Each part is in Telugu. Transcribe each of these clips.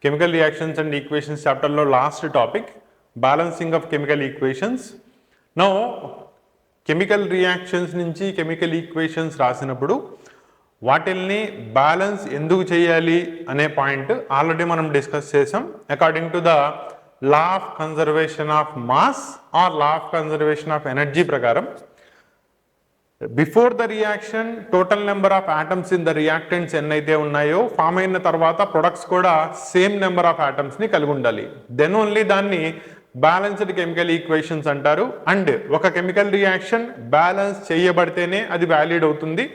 కెమికల్ రియాక్షన్స్ అండ్ ఈక్వేషన్స్ చాప్టర్లో last topic balancing of chemical equations. Now chemical reactions నుంచి కెమికల్ ఈక్వేషన్స్ రాసినప్పుడు వాటిల్ని బ్యాలెన్స్ ఎందుకు చేయాలి అనే పాయింట్ ఆల్రెడీ మనం డిస్కస్ చేసాం. According to the law of conservation of mass or law of conservation of energy ప్రకారం before the reaction total number of atoms in the reactants ఎన్నైతే ఉన్నాయో ఫామ్ అయిన తర్వాత ప్రొడక్ట్స్ కూడా సేమ్ నెంబర్ ఆఫ్ ఆటమ్స్ని కలిగి ఉండాలి. దెన్ ఓన్లీ దాన్ని బ్యాలెన్స్డ్ కెమికల్ ఈక్వేషన్స్ అంటారు. అండ్ ఒక కెమికల్ రియాక్షన్ బ్యాలెన్స్ చేయబడితేనే అది వ్యాలిడ్ అవుతుంది.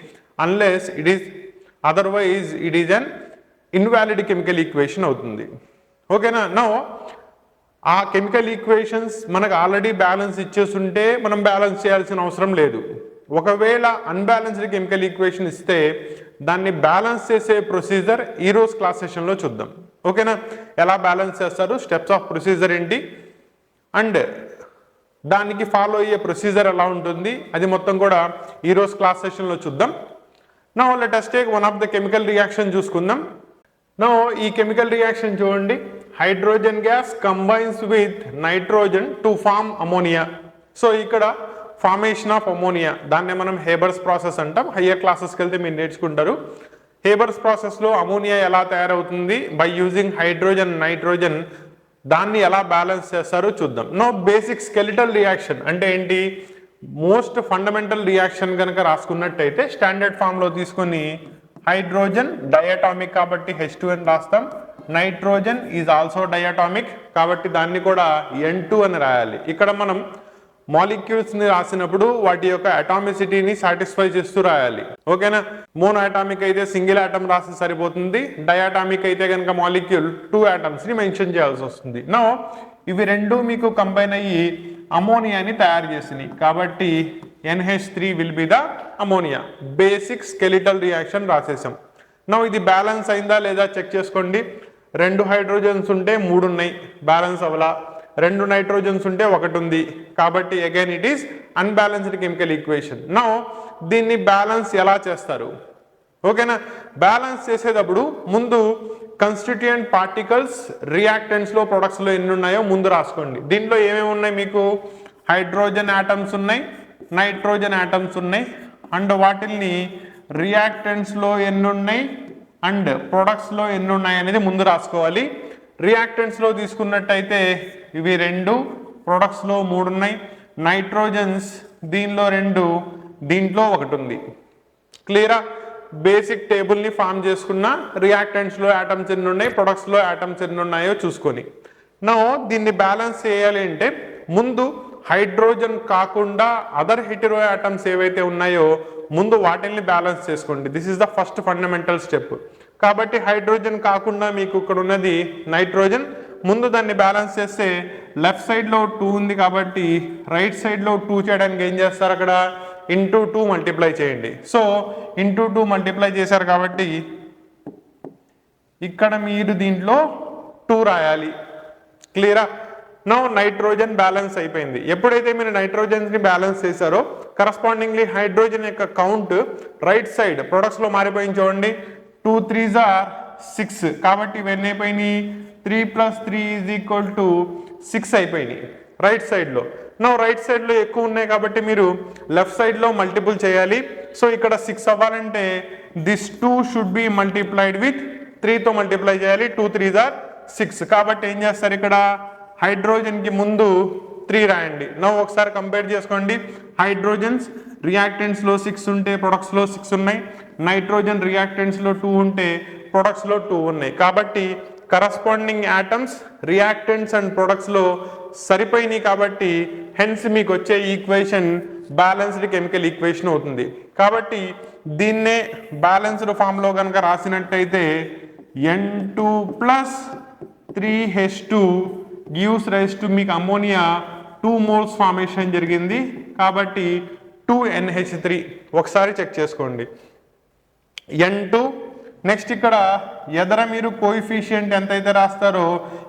Unless it is otherwise it is an invalid chemical equation అవుతుంది. ఓకేనా? నో ఆ కెమికల్ ఈక్వేషన్స్ మనకు ఆల్రెడీ బ్యాలెన్స్ ఇచ్చేస్తుంటే మనం బ్యాలెన్స్ చేయాల్సిన అవసరం లేదు. ఒకవేళ అన్బ్యాలెన్స్డ్ కెమికల్ ఈక్వేషన్ ఇస్తే దాన్ని బ్యాలెన్స్ చేసే ప్రొసీజర్ ఈరోజు క్లాస్ సెషన్లో చూద్దాం. ఓకేనా? ఎలా బ్యాలెన్స్ చేస్తారు, స్టెప్స్ ఆఫ్ ప్రొసీజర్ ఏంటి, అండ్ దానికి ఫాలో అయ్యే ప్రొసీజర్ ఎలా ఉంటుంది, అది మొత్తం కూడా ఈరోజు క్లాస్ సెషన్లో చూద్దాం. Now let us take one of the chemical reaction చూసుకుందాం. నౌ ఈ కెమికల్ రియాక్షన్ చూడండి. Hydrogen gas combines with nitrogen to form ammonia. So ఇక్కడ ఫార్మేషన్ ఆఫ్ అమోనియా, దాన్నే మనం హేబర్స్ ప్రాసెస్ అంటాం. హయ్యర్ క్లాసెస్కి వెళ్తే మీరు నేర్చుకుంటారు. హేబర్స్ ప్రాసెస్లో అమోనియా ఎలా తయారవుతుంది బై యూజింగ్ హైడ్రోజన్ నైట్రోజన్, దాన్ని ఎలా బ్యాలెన్స్ చేస్తారో చూద్దాం. నో బేసిక్ స్కెలిటల్ రియాక్షన్ అంటే ఏంటి, మోస్ట్ ఫండమెంటల్ రియాక్షన్ కనుక రాసుకున్నట్టయితే స్టాండర్డ్ ఫామ్లో తీసుకొని హైడ్రోజన్ డయాటామిక్ కాబట్టి H2 రాస్తాం. నైట్రోజన్ ఈజ్ ఆల్సో డయాటామిక్ కాబట్టి దాన్ని కూడా N2 అని రాయాలి. ఇక్కడ మనం మాలిక్యూల్స్ని రాసినప్పుడు వాటి యొక్క అటామిసిటీని సాటిస్ఫై చేస్తూ రాయాలి. ఓకేనా? మోనో అటామిక్ అయితే సింగిల్ ఆటమ్ రాసి సరిపోతుంది. డయాటామిక్ అయితే కనుక మాలిక్యూల్ 2 ఆటమ్స్ని మెన్షన్ చేయాల్సి వస్తుంది. నో ఇవి రెండు మీకు కంబైన్ అయ్యి అమోనియాని తయారు చేసినాయి కాబట్టి NH3 will be the ammonia. Basic skeletal reaction రాసేసాం. నో ఇది బ్యాలెన్స్ అయిందా లేదా చెక్ చేసుకోండి. 2 హైడ్రోజన్స్ ఉంటే 3 ఉన్నాయి, బ్యాలెన్స్ అవ్వలా. 2 నైట్రోజన్స్ ఉంటే 1 ఉంది కాబట్టి again it is unbalanced chemical equation. Now దీన్ని బ్యాలెన్స్ ఎలా చేస్తారు? ఓకేనా? బ్యాలెన్స్ చేసేటప్పుడు ముందు కన్స్టిట్యూయెంట్ పార్టికల్స్ రియాక్టెంట్స్లో ప్రొడక్ట్స్లో ఎన్ని ఉన్నాయో ముందు రాసుకోండి. దీంట్లో ఏమేమి ఉన్నాయి, మీకు హైడ్రోజన్ ఆటమ్స్ ఉన్నాయి, నైట్రోజన్ ఆటమ్స్ ఉన్నాయి, అండ్ వాటిల్ని రియాక్టెంట్స్లో ఎన్ని ఉన్నాయి అండ్ ప్రొడక్ట్స్లో ఎన్ని ఉన్నాయి అనేది ముందు రాసుకోవాలి. రియాక్టెంట్స్లో తీసుకున్నట్టయితే ఇవి 2, ప్రొడక్ట్స్లో 3 ఉన్నాయి. నైట్రోజన్స్ దీనిలో 2, దీంట్లో 1 ఉంది. క్లియరా? బేసిక్ టేబుల్ని ఫామ్ చేసుకున్న రియాక్టెంట్స్లో ఆటమ్స్ ఎన్ని ఉన్నాయి, ప్రొడక్ట్స్లో ఆటమ్స్ ఎన్ని ఉన్నాయో చూసుకొని నా దీన్ని బ్యాలెన్స్ చేయాలి అంటే ముందు హైడ్రోజన్ కాకుండా అదర్ హెటెరో ఆటమ్స్ ఏవైతే ఉన్నాయో ముందు వాటిని బ్యాలెన్స్ చేసుకోండి. This is the first fundamental step. కాబట్టి హైడ్రోజన్ కాకుండా మీకు ఇక్కడ ఉన్నది నైట్రోజన్. ముందు దాన్ని బ్యాలెన్స్ చేస్తే లెఫ్ట్ సైడ్లో 2 ఉంది కాబట్టి రైట్ సైడ్లో 2 చేయడానికి ఏం చేస్తారు, అక్కడ ఇంటూ 2 మల్టిప్లై చేయండి. సో ఇంటూ 2 మల్టిప్లై చేశారు కాబట్టి ఇక్కడ మీరు దీంట్లో 2 రాయాలి. క్లియరా? నౌ నైట్రోజన్ బ్యాలెన్స్ అయిపోయింది. ఎప్పుడైతే మీరు నైట్రోజన్స్ని బ్యాలెన్స్ చేశారో కరస్పాండింగ్లీ హైడ్రోజన్ యొక్క కౌంట్ రైట్ సైడ్ ప్రొడక్ట్స్లో మారిపోయింది చూడండి. 2 3s are 6 కాబట్టి ఇవన్నీ అయిపోయినాయి. 3 + 3 = 6 అయిపోయినాయి రైట్ సైడ్లో. నౌ రైట్ సైడ్లో ఎక్కువ ఉన్నాయి కాబట్టి మీరు లెఫ్ట్ సైడ్లో మల్టిపుల్ చేయాలి. సో ఇక్కడ 6 అవ్వాలంటే this 2 should be multiplied with 3తో మల్టిప్లై చేయాలి. 2 3s are 6 కాబట్టి ఏం చేస్తారు, ఇక్కడ హైడ్రోజన్కి ముందు 3 రాయండి. నౌ ఒకసారి కంపేర్ చేసుకోండి. హైడ్రోజన్స్ రియాక్టెంట్స్లో 6 ఉంటే ప్రొడక్ట్స్లో 6 ఉన్నాయి. నైట్రోజన్ రియాక్టెంట్స్లో 2 ఉంటే ప్రొడక్ట్స్లో 2 ఉన్నాయి. కాబట్టి కరస్పాండింగ్ ఆటమ్స్ రియాక్టెంట్స్ అండ్ ప్రొడక్ట్స్లో సరిపోయినాయి కాబట్టి హెన్స్ మీకు వచ్చే ఈక్వేషన్ బ్యాలెన్స్డ్ కెమికల్ ఈక్వేషన్ అవుతుంది. కాబట్టి దీన్నే బ్యాలెన్స్డ్ ఫామ్లో కనుక రాసినట్టయితే N2 + 3H2 gives rise to మీకు అమోనియా 2 moles ఫార్మేషన్ జరిగింది కాబట్టి 2NH3. ఒకసారి చెక్ చేసుకోండి. N2 నెక్స్ట్ ఇక్కడ ఎదర మీరు కోఎఫిషియంట్ ఎంతైతే రాస్తారో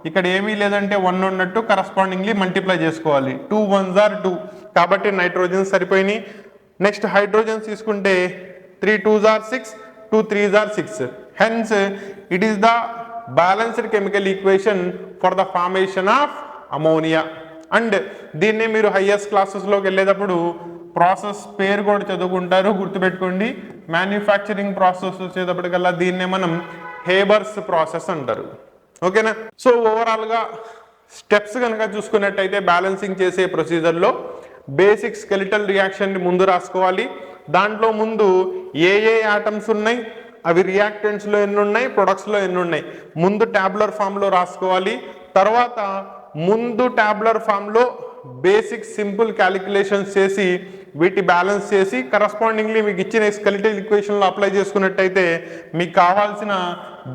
ఇక్కడ ఏమీ లేదంటే 1 ఉన్నట్టు కరస్పాండింగ్లీ మల్టిప్లై చేసుకోవాలి. 2 1s are 2 కాబట్టి నైట్రోజన్స్ సరిపోయినాయి. నెక్స్ట్ హైడ్రోజన్స్ తీసుకుంటే 3 2s are 6, 2 3s are 6. Hence it is the balanced chemical equation for the formation of ammonia. And దీన్నే మీరు హైయెస్ట్ క్లాసెస్లోకి వెళ్ళేటప్పుడు ప్రాసెస్ పేరు కూడా చదువుకుంటారు, గుర్తుపెట్టుకోండి. మ్యానుఫ్యాక్చరింగ్ ప్రాసెస్ వచ్చేటప్పటికల్లా దీన్నే మనం హేబర్స్ ప్రాసెస్ అంటారు. ఓకేనా? సో ఓవరాల్గా స్టెప్స్ కనుక చూసుకున్నట్టయితే బ్యాలెన్సింగ్ చేసే ప్రొసీజర్లో బేసిక్ స్కెలిటల్ రియాక్షన్ని ముందు రాసుకోవాలి. దాంట్లో ముందు ఏ ఆటమ్స్ ఉన్నాయి, అవి రియాక్టెంట్స్లో ఎన్ని ఉన్నాయి, ప్రొడక్ట్స్లో ఎన్ని ఉన్నాయి, ముందు ట్యాబులర్ ఫామ్లో రాసుకోవాలి. తర్వాత ముందు ట్యాబులర్ ఫామ్లో బేసిక్ సింపుల్ క్యాలిక్యులేషన్స్ చేసి వీటి బ్యాలెన్స్ చేసి కరస్పాండింగ్లీ మీకు ఇచ్చిన స్కెలిటల్ ఈక్వేషన్లో అప్లై చేసుకున్నట్టయితే మీకు కావాల్సిన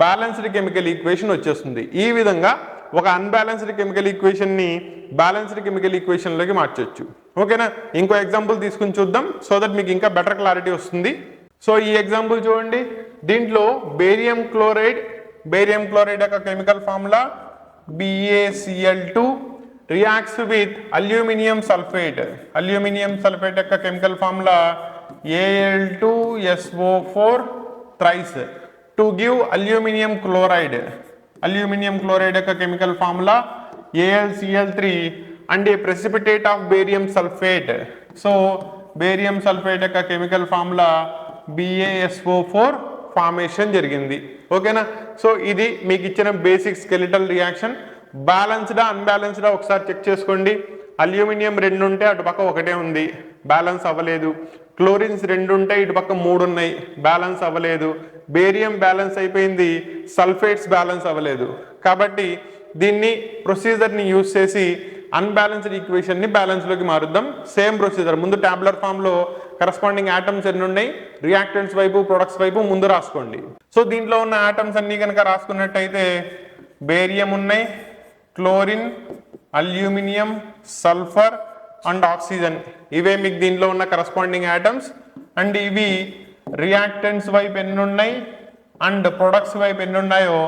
బ్యాలెన్స్డ్ కెమికల్ ఈక్వేషన్ వచ్చేస్తుంది. ఈ విధంగా ఒక అన్బ్యాలెన్స్డ్ కెమికల్ ఈక్వేషన్ని బ్యాలెన్స్డ్ కెమికల్ ఈక్వేషన్లోకి మార్చొచ్చు. ఓకేనా? ఇంకో ఎగ్జాంపుల్ తీసుకుని చూద్దాం, సో దట్ మీకు ఇంకా బెటర్ క్లారిటీ వస్తుంది. సో ఈ ఎగ్జాంపుల్ చూడండి. దీంట్లో బేరియం క్లోరైడ్ యొక్క chemical formula BaCl2 reacts with aluminium sulphate యొక్క chemical formula Al2SO4 thrice to give aluminium chloride యొక్క chemical formula AlCl3 and a precipitate of barium sulphate. So barium sulphate యొక్క కెమికల్ ఫార్ములా BaSO4 ఫార్మేషన్ జరిగింది. ఓకేనా? సో ఇది మీకు ఇచ్చిన బేసిక్ స్కెలిటల్ రియాక్షన్. బ్యాలెన్స్డా అన్బ్యాలెన్స్డా ఒకసారి చెక్ చేసుకోండి. అల్యూమినియం 2 ఉంటే అటుపక్క 1 ఉంది, బ్యాలెన్స్ అవ్వలేదు. క్లోరిన్స్ 2 ఉంటే ఇటుపక్క 3 ఉన్నాయి, బ్యాలెన్స్ అవ్వలేదు. బేరియం బ్యాలెన్స్ అయిపోయింది, సల్ఫేట్స్ బ్యాలెన్స్ అవ్వలేదు. కాబట్టి దీన్ని ప్రొసీజర్ని యూజ్ చేసి అన్బ్యాలెన్స్డ్ ఈక్వేషన్ని బ్యాలెన్స్లోకి మారుద్దాం. సేమ్ ప్రొసీజర్, ముందు ట్యాబులర్ ఫామ్లో కరస్పాండింగ్ ఆటమ్స్ ఎన్ని ఉన్నాయి, రియాక్టెంట్స్ వైపు ప్రొడక్ట్స్ వైపు ముందు రాసుకోండి. సో దీంట్లో ఉన్న ఆటమ్స్ అన్నీ కనుక రాసుకున్నట్టయితే బేరియం ఉన్నాయి, chlorine, aluminium, sulphur and oxygen, ఇవే మీకు దీంట్లో ఉన్న కరస్పాండింగ్ ఆటమ్స్. అండ్ ఇవి రియాక్టెంట్స్ వైపు ఎన్ని ఉన్నాయి అండ్ ప్రొడక్ట్స్ వైపు ఎన్ని ఉన్నాయో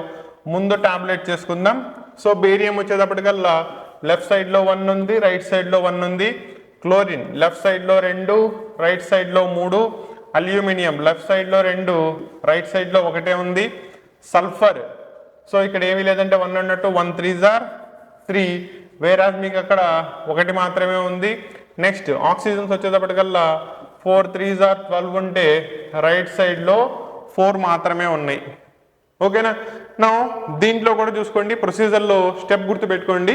ముందు టాబ్లెట్ చేసుకుందాం. సో బేరియం వచ్చేటప్పటికల్లా లెఫ్ట్ సైడ్లో 1 ఉంది, రైట్ సైడ్లో 1 ఉంది. క్లోరిన్ లెఫ్ట్ సైడ్లో 2, రైట్ సైడ్లో 3. అల్యూమినియం లెఫ్ట్ సైడ్లో 2, రైట్ సైడ్లో 1 ఉంది. సల్ఫర్, సో ఇక్కడ ఏమీ లేదంటే 1 అన్నట్టు 1 3s are 3, వేరాజ్ మీకు అక్కడ 1 మాత్రమే ఉంది. నెక్స్ట్ ఆక్సిజన్స్ వచ్చేటప్పటికల్లా 4 3s are 12 ఉంటే రైట్ సైడ్లో 4 మాత్రమే ఉన్నాయి. ఓకేనా? నా దీంట్లో కూడా చూసుకోండి, ప్రొసీజర్లో స్టెప్ గుర్తుపెట్టుకోండి.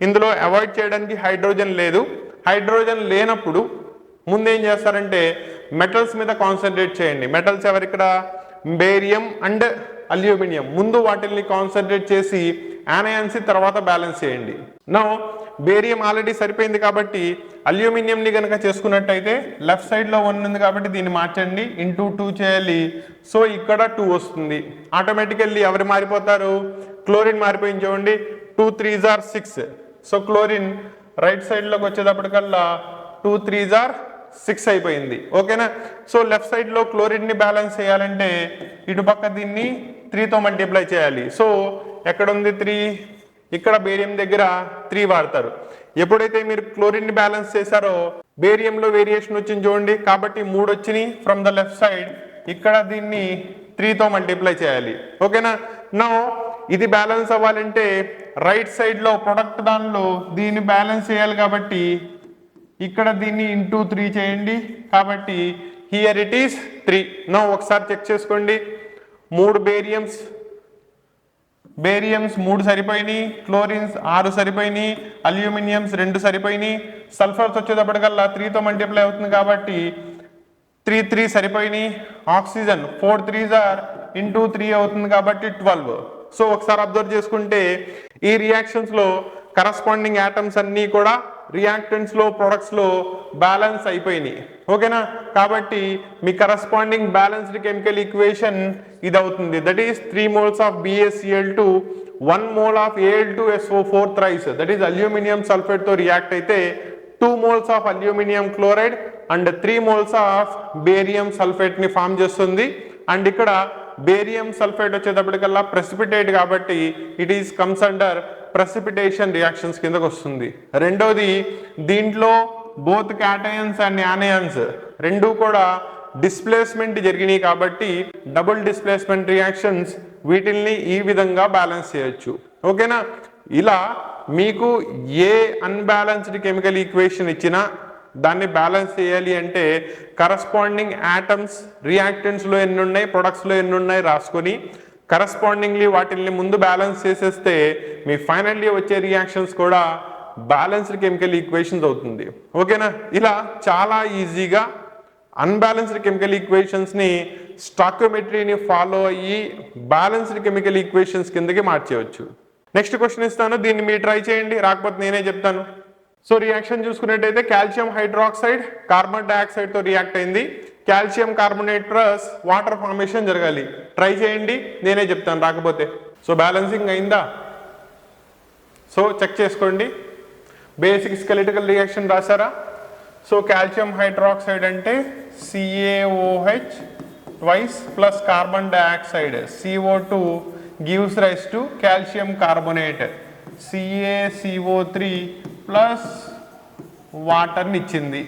ఇందులో అవాయిడ్ చేయడానికి హైడ్రోజన్ లేదు. హైడ్రోజన్ లేనప్పుడు ముందు ఏం చేస్తారంటే మెటల్స్ మీద కాన్సన్ట్రేట్ చేయండి. మెటల్స్ ఎవరిక్కడ, బేరియం అండ్ అల్యూమినియం, ముందు వాటిని కాన్సన్ట్రేట్ చేసి యానయాన్స్ తర్వాత బ్యాలెన్స్ చేయండి. నా బేరియం ఆల్రెడీ సరిపోయింది కాబట్టి అల్యూమినియంని కనుక చేసుకున్నట్టయితే లెఫ్ట్ సైడ్లో 1 ఉంది కాబట్టి దీన్ని మార్చండి, ఇంటూ 2 చేయాలి. సో ఇక్కడ 2 వస్తుంది. ఆటోమేటికల్లీ ఎవరు మారిపోతారు, క్లోరిన్ మారిపోయింది చూడండి, 2 3s are 6. So chlorine right సైడ్లోకి వచ్చేటప్పటికల్లా 2 3s are 6 అయిపోయింది. ఓకేనా? సో లెఫ్ట్ సైడ్లో క్లోరిన్ని బ్యాలెన్స్ చేయాలంటే ఇటుపక్క దీన్ని 3తో మల్టిప్లై చేయాలి. సో ఎక్కడ ఉంది 3, ఇక్కడ బేరియం దగ్గర 3 వాడతారు. ఎప్పుడైతే మీరు క్లోరిన్ని బ్యాలెన్స్ చేశారో బేరియంలో వేరియేషన్ వచ్చింది చూడండి, కాబట్టి 3 వచ్చినాయి ఫ్రమ్ ద లెఫ్ట్ సైడ్. ఇక్కడ దీన్ని 3తో మల్టిప్లై చేయాలి. ఓకేనా? నా ఇది బ్యాలెన్స్ అవ్వాలంటే రైట్ సైడ్లో ప్రొడక్ట్ దానిలో దీన్ని బ్యాలెన్స్ చేయాలి కాబట్టి ఇక్కడ దీన్ని ఇంటూ 3 చేయండి. కాబట్టి హియర్ ఇట్ ఈస్ 3. నా ఒకసారి చెక్ చేసుకోండి, 3 బేరియంస్ 3 సరిపోయినాయి, క్లోరిన్స్ 6 సరిపోయినాయి, అల్యూమినియంస్ 2 సరిపోయినాయి. సల్ఫర్స్ వచ్చేటప్పటికల్లా 3తో మల్టిప్లై అవుతుంది కాబట్టి 3 3 సరిపోయినాయి. ఆక్సిజన్ 4 3s are ఇంటూ 3 అవుతుంది కాబట్టి 12. సో ఒకసారి అబ్జర్వ్ చేసుకుంటే ఈ రియాక్షన్స్లో కరస్పాండింగ్ ఆటమ్స్ అన్నీ కూడా రియాక్టెంట్స్లో ప్రొడక్ట్స్లో బ్యాలెన్స్ అయిపోయినాయి. ఓకేనా? కాబట్టి మీ కరస్పాండింగ్ బ్యాలెన్స్డ్ కెమికల్ ఈక్వేషన్ ఇది అవుతుంది. That is 3 moles of BaCl2, 1 mole of Al2SO4 thrice, that is aluminium సల్ఫేట్తో రియాక్ట్ అయితే 2 moles of aluminium chloride and 3 moles of barium సల్ఫేట్ని ఫామ్ చేస్తుంది. అండ్ ఇక్కడ బేరియం సల్ఫేట్ వచ్చేటప్పటికల్లా ప్రెసిపిటేట్ కాబట్టి it is comes under precipitation reactions కిందకు వస్తుంది. రెండోది, దీంట్లో బోత్ క్యాటయన్స్ అండ్ యానయన్స్ రెండూ కూడా డిస్ప్లేస్మెంట్ జరిగినాయి కాబట్టి డబుల్ డిస్ప్లేస్మెంట్ రియాక్షన్స్ వీటిల్ని ఈ విధంగా బ్యాలెన్స్ చేయొచ్చు. ఓకేనా? ఇలా మీకు ఏ అన్బ్యాలెన్స్డ్ కెమికల్ ఈక్వేషన్ ఇచ్చినా దాన్ని బ్యాలెన్స్ చేయాలి అంటే కరస్పాండింగ్ యాటమ్స్ రియాక్టెంట్స్లో ఎన్ని ఉన్నాయి, ప్రొడక్ట్స్లో ఎన్ని ఉన్నాయి రాసుకొని కరస్పాండింగ్లీ వాటిల్ని ముందు బ్యాలెన్స్ చేసేస్తే మీ ఫైనల్లీ వచ్చే రియాక్షన్స్ కూడా బ్యాలెన్స్డ్ కెమికల్ ఈక్వేషన్స్ అవుతుంది. ఓకేనా? ఇలా చాలా ఈజీగా అన్బ్యాలెన్స్డ్ కెమికల్ ఈక్వేషన్స్ని స్టాక్యోమెట్రీని ఫాలో అయ్యి బ్యాలెన్స్డ్ కెమికల్ ఈక్వేషన్స్ కిందకి మార్చేయవచ్చు. నెక్స్ట్ క్వశ్చన్ ఇస్తాను, దీన్ని మీరు ట్రై చేయండి, రాకపోతే నేనే చెప్తాను. సో రియాక్షన్ చూసుకున్నట్టయితే కాల్షియం హైడ్రాక్సైడ్ కార్బన్ డైఆక్సైడ్తో రియాక్ట్ అయింది. Calcium carbonate plus water formation జరగాలి. ట్రై చేయండి, నేనే చెప్తాను రాకపోతే. సో బ్యాలెన్సింగ్ అయిందా? సో చెక్ చేసుకోండి. బేసిక్ స్కెలిటికల్ రియాక్షన్ రాశారా? సో కాల్షియం హైడ్రాక్సైడ్ అంటే CaOH twice plus carbon dioxide CO2 gives rise to calcium carbonate CaCO3 plus వాటర్ని ఇచ్చింది.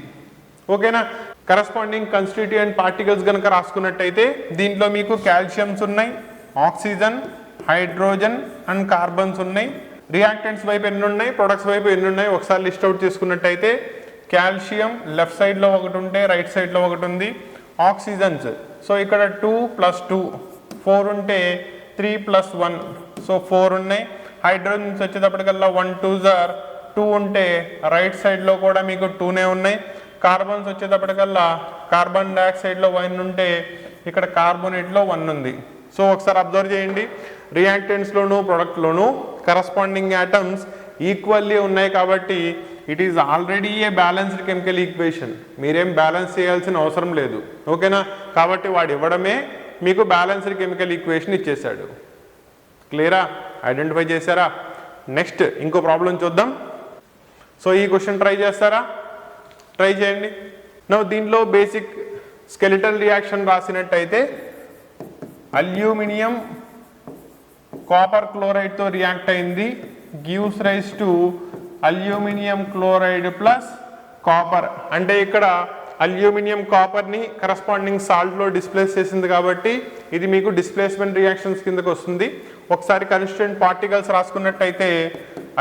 ఓకేనా? కరస్పాండింగ్ కన్స్టిట్యూయెంట్ పార్టికల్స్ కనుక రాసుకున్నట్టయితే దీంట్లో మీకు కాల్షియమ్స్ ఉన్నాయి, ఆక్సిజన్, హైడ్రోజన్ అండ్ కార్బన్స్ ఉన్నాయి. రియాక్టెంట్స్ వైపు ఎన్ని ఉన్నాయి, ప్రొడక్ట్స్ వైపు ఎన్ని ఉన్నాయి ఒకసారి లిస్ట్ అవుట్ చేసుకున్నట్టయితే కాల్షియం లెఫ్ట్ సైడ్లో ఒకటి ఉంటే రైట్ సైడ్లో ఒకటి ఉంది. ఆక్సిజన్స్ సో ఇక్కడ 2 + 2 4 ఉంటే 3 + 1 సో 4 ఉన్నాయి. హైడ్రోజన్స్ వచ్చేటప్పటికల్లా 1 2s are 2 ఉంటే రైట్ సైడ్లో కూడా మీకు 2నే ఉన్నాయి. కార్బన్స్ వచ్చేటప్పటికల్లా కార్బన్ డైఆక్సైడ్లో 1 ఉంటే ఇక్కడ కార్బోనేట్లో 1 ఉంది. సో ఒకసారి అబ్జర్వ్ చేయండి, రియాక్టెంట్స్లోను ప్రొడక్ట్లోను కరస్పాండింగ్ యాటమ్స్ ఈక్వల్లీ ఉన్నాయి కాబట్టి it is already A balanced chemical equation. మీరేం బ్యాలెన్స్ చేయాల్సిన అవసరం లేదు. ఓకేనా? కాబట్టి వాడు ఇవ్వడమే మీకు బ్యాలెన్స్డ్ కెమికల్ ఈక్వేషన్ ఇచ్చేసాడు. క్లియరా? ఐడెంటిఫై చేశారా? నెక్స్ట్ ఇంకో ప్రాబ్లం చూద్దాం. సో ఈ క్వశ్చన్ ట్రై చేస్తారా? ట్రై చేయండి. నా దీంట్లో బేసిక్ స్కెలిటల్ రియాక్షన్ రాసినట్టయితే అల్యూమినియం కాపర్ క్లోరైడ్తో రియాక్ట్ అయింది, gives rise to aluminium chloride plus copper. అంటే ఇక్కడ అల్యూమినియం కాపర్ని కరస్పాండింగ్ సాల్ట్లో డిస్ప్లేస్ చేసింది కాబట్టి ఇది మీకు డిస్ప్లేస్మెంట్ రియాక్షన్స్ కిందకు వస్తుంది. ఒకసారి కాన్స్టిట్యూయెంట్ పార్టికల్స్ రాసుకున్నట్టయితే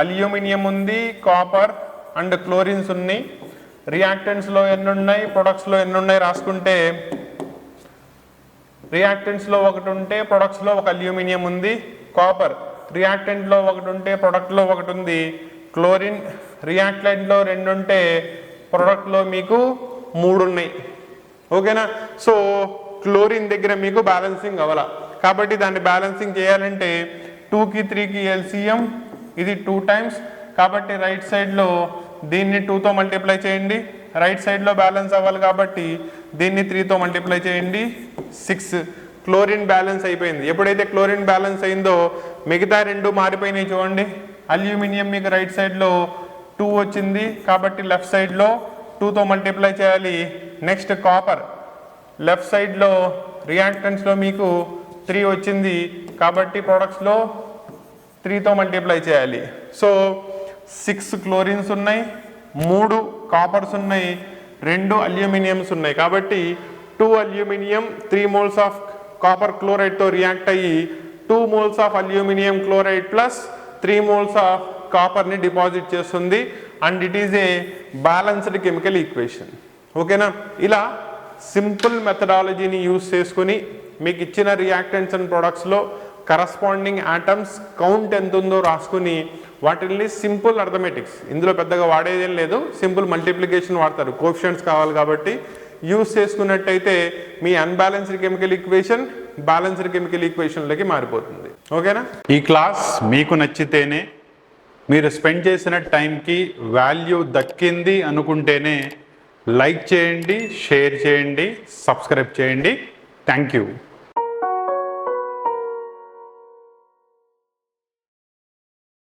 అల్యూమినియం ఉంది, కాపర్ అండ్ క్లోరిన్స్ ఉన్నాయి. రియాక్టెంట్స్లో ఎన్ని ఉన్నాయి, ప్రొడక్ట్స్లో ఎన్ని ఉన్నాయి రాసుకుంటే రియాక్టెంట్స్లో ఒకటి ఉంటే ప్రొడక్ట్స్లో ఒక అల్యూమినియం ఉంది. కాపర్ రియాక్టెంట్లో ఒకటి ఉంటే ప్రొడక్ట్లో ఒకటి ఉంది. క్లోరిన్ రియాక్టెంట్లో 2 ఉంటే ప్రొడక్ట్లో మీకు 3 ఉన్నాయి. ఓకేనా? సో క్లోరిన్ దగ్గర మీకు బ్యాలెన్సింగ్ అవ్వాల కాబట్టి దాన్ని బ్యాలెన్సింగ్ చేయాలంటే 2కి 3కి LCM ఇది 2 టైమ్స్ కాబట్టి రైట్ సైడ్లో దీన్ని 2తో మల్టిప్లై చేయండి. రైట్ సైడ్లో బ్యాలెన్స్ అవ్వాలి కాబట్టి దీన్ని 3తో మల్టిప్లై చేయండి. 6 క్లోరిన్ బ్యాలెన్స్ అయిపోయింది. ఎప్పుడైతే క్లోరిన్ బ్యాలెన్స్ అయిందో మిగతా 2 మారిపోయినాయి చూడండి. అల్యూమినియం మీకు రైట్ సైడ్లో 2 వచ్చింది కాబట్టి లెఫ్ట్ సైడ్లో 2తో మల్టిప్లై చేయాలి. నెక్స్ట్ కాపర్ లెఫ్ట్ సైడ్లో రియాక్టెంట్స్లో మీకు 3 వచ్చింది కాబట్టి ప్రొడక్ట్స్లో 3తో మల్టిప్లై చేయాలి. సో 6 క్లోరిన్స్ ఉన్నాయి, 3 కాపర్స్ ఉన్నాయి, 2 అల్యూమినియమ్స్ ఉన్నాయి కాబట్టి 2 అల్యూమినియం 3 మోల్స్ ఆఫ్ కాపర్ క్లోరైడ్తో రియాక్ట్ అయ్యి 2 moles of aluminium chloride plus 3 moles of కాపర్ని డిపాజిట్ చేస్తుంది and it is a balanced chemical equation. ఓకేనా? ఇలా సింపుల్ మెథడాలజీని యూజ్ చేసుకొని మీకు ఇచ్చిన రియాక్టెంట్స్ అండ్ ప్రొడక్ట్స్లో కరస్పాండింగ్ యాటమ్స్ కౌంట్ ఎంత ఉందో రాసుకుని వాటిని సింపుల్ అర్థమెటిక్స్, ఇందులో పెద్దగా వాడేదేం లేదు, సింపుల్ మల్టిప్లికేషన్ వాడతారు, కోఎఫిషియంట్స్ కావాలి కాబట్టి యూజ్ చేసుకున్నట్టయితే మీ unbalanced chemical equation balanced chemical ఈక్వేషన్లోకి మారిపోతుంది. ఓకేనా? ఈ క్లాస్ మీకు నచ్చితేనే, మీరు స్పెండ్ చేసిన టైంకి వాల్యూ దక్కింది అనుకుంటేనే లైక్ చేయండి, షేర్ చేయండి, సబ్స్క్రైబ్ చేయండి. Thank you.